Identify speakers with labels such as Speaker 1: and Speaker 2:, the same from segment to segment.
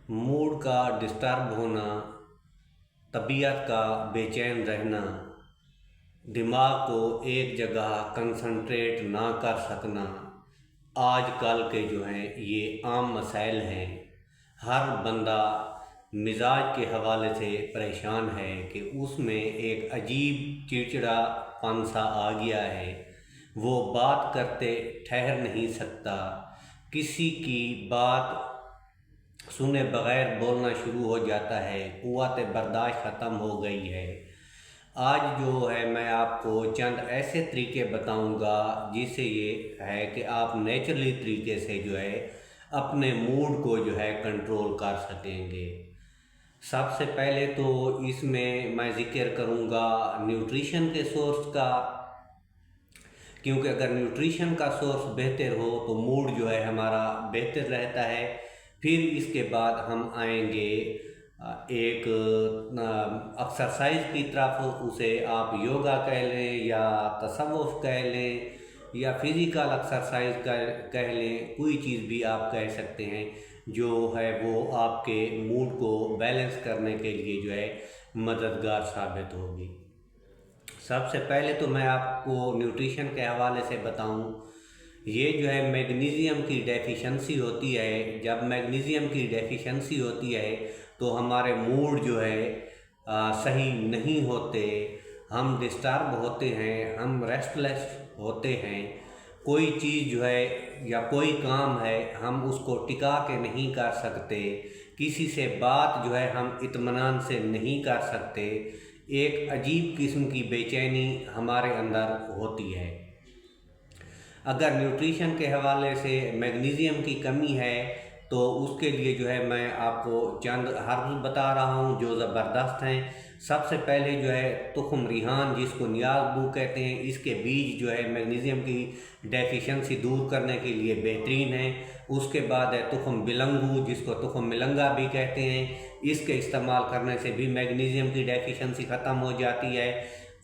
Speaker 1: Mood का disturb होना, तबीयत का बेचैन रहना, दिमाग को एक जगह कंसंट्रेट ना कर सकना, आजकल के जो हैं ये आम मसाइल हैं। हर बंदा मिजाज के हवाले से परेशान है कि उसमें एक अजीब चिड़चिड़ापन सा आ गया है। वो बात करते ठहर नहीं सकता, किसी की बात सुने बगैर बोलना शुरू हो जाता है, क़ुव्वत बर्दाश्त ख़त्म हो गई है। आज जो है मैं आपको चंद ऐसे तरीके बताऊंगा जिससे ये है कि आप नेचुरली तरीके से जो है अपने मूड को जो है कंट्रोल कर सकेंगे। सबसे पहले तो इसमें मैं ज़िक्र करूंगा न्यूट्रिशन के सोर्स का, क्योंकि अगर न्यूट्रिशन का सोर्स बेहतर हो तो मूड जो है हमारा बेहतर रहता है। फिर इसके बाद हम आएंगे एक एक्सरसाइज की तरफ, उसे आप योगा कह लें या तसव्वुफ़ कह लें या फिज़िकल एक्सरसाइज कह लें, कोई चीज़ भी आप कह सकते हैं जो है वो आपके मूड को बैलेंस करने के लिए जो है मददगार साबित होगी। सबसे पहले तो मैं आपको न्यूट्रिशन के हवाले से बताऊं, ये जो है मैग्नीशियम की डेफिशिएंसी होती है। जब मैग्नीशियम की डेफिशिएंसी होती है तो हमारे मूड जो है सही नहीं होते, हम डिस्टर्ब होते हैं, हम रेस्टलेस होते हैं। कोई चीज़ जो है या कोई काम है हम उसको टिका के नहीं कर सकते, किसी से बात जो है हम इत्मीनान से नहीं कर सकते, एक अजीब किस्म की बेचैनी हमारे अंदर होती है। अगर न्यूट्रिशन के हवाले से मैग्नीशियम की कमी है तो उसके लिए जो है मैं आपको चंद हर्ब्स बता रहा हूँ जो ज़बरदस्त हैं। सबसे पहले जो है तुखम रिहान, जिसको नियाज़बू कहते हैं, इसके बीज जो है मैग्नीशियम की डेफिशिएंसी दूर करने के लिए बेहतरीन है। उसके बाद है तुखम बिलंगू, जिसको तुखम मिलंगा भी कहते हैं, इसके इस्तेमाल करने से भी मैग्नीशियम की डेफिशिएंसी ख़त्म हो जाती है।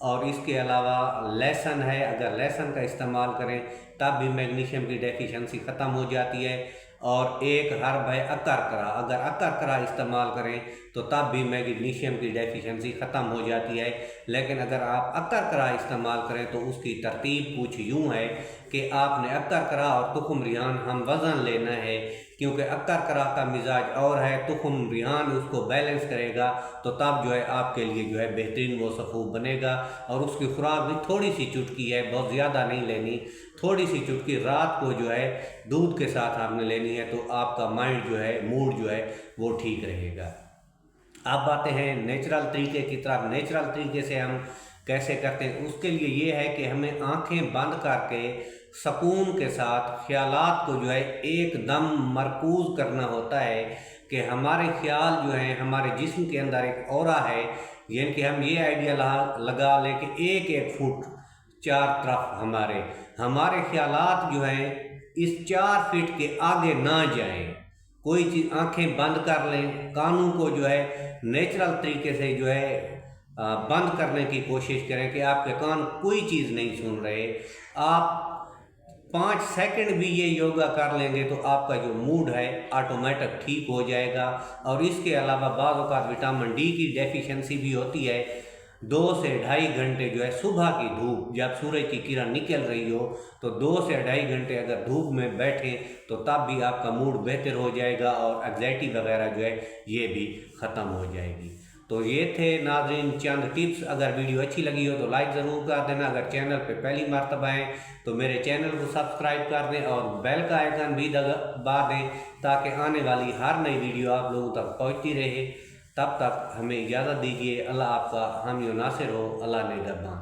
Speaker 1: और इसके अलावा लहसुन है, अगर लहसुन का इस्तेमाल करें तब भी मैग्नीशियम की डेफिशिएंसी ख़त्म हो जाती है। और एक हर्ब है अकरकरा, अगर अकरकरा इस्तेमाल करें तो तब भी मैग्नीशियम की डेफिशिएंसी ख़त्म हो जाती है। लेकिन अगर आप अकरकरा इस्तेमाल करें तो उसकी तरतीब कुछ यूँ है कि आपने अकरकरा और तुखम रिहान हम वज़न लेना है, क्योंकि अकरकरा का मिजाज और है, तुखम रिहान उसको बैलेंस करेगा, तो तब जो है आपके लिए जो है बेहतरीन वो सफ़ूफ बनेगा। और उसकी खुराक भी थोड़ी सी चुटकी है, बहुत ज़्यादा नहीं लेनी, थोड़ी सी चुटकी रात को जो है दूध के साथ आपने लेनी है, तो आपका माइंड जो है, मूड जो है वो ठीक रहेगा। अब आते हैं नेचुरल तरीके की तरफ। नेचुरल तरीके से हम कैसे करते हैं, उसके लिए ये है कि हमें आंखें बंद करके सुकून के साथ ख्यालात को जो है एकदम मरकूज़ करना होता है कि हमारे ख्याल जो हैं हमारे जिस्म के अंदर एक ऑरा है, यानी कि हम ये आइडिया लगा लें कि एक एक फुट चार तरफ हमारे ख्यालात जो हैं इस 4 फीट के आगे ना जाएं। कोई चीज़ आंखें बंद कर लें, कानों को जो है नेचुरल तरीके से जो है बंद करने की कोशिश करें कि आपके कान कोई चीज़ नहीं सुन रहे। आप 5 सेकंड भी ये योगा कर लेंगे तो आपका जो मूड है ऑटोमेटिक ठीक हो जाएगा। और इसके अलावा बाज़ औक़ात विटामिन डी की डेफिशिएंसी भी होती है। 2 से 2.5 घंटे जो है सुबह की धूप, जब सूरज की किरण निकल रही हो तो 2 से 2.5 घंटे अगर धूप में बैठें तो तब भी आपका मूड बेहतर हो जाएगा और एंग्जाइटी वगैरह जो है ये भी ख़त्म हो जाएगी। तो ये थे नाज़रीन चंद टिप्स। अगर वीडियो अच्छी लगी हो तो लाइक ज़रूर कर देना। अगर चैनल पे पहली मर्तबा हैं तो मेरे चैनल को सब्सक्राइब कर दें और बेल का आइकन भी दबा दें ताकि आने वाली हर नई वीडियो आप लोगों तक पहुँचती रहे। तब तक हमें इजाज़त दीजिए। अल्लाह आपका हामी नासिर हो। अल्लाह निगहबान।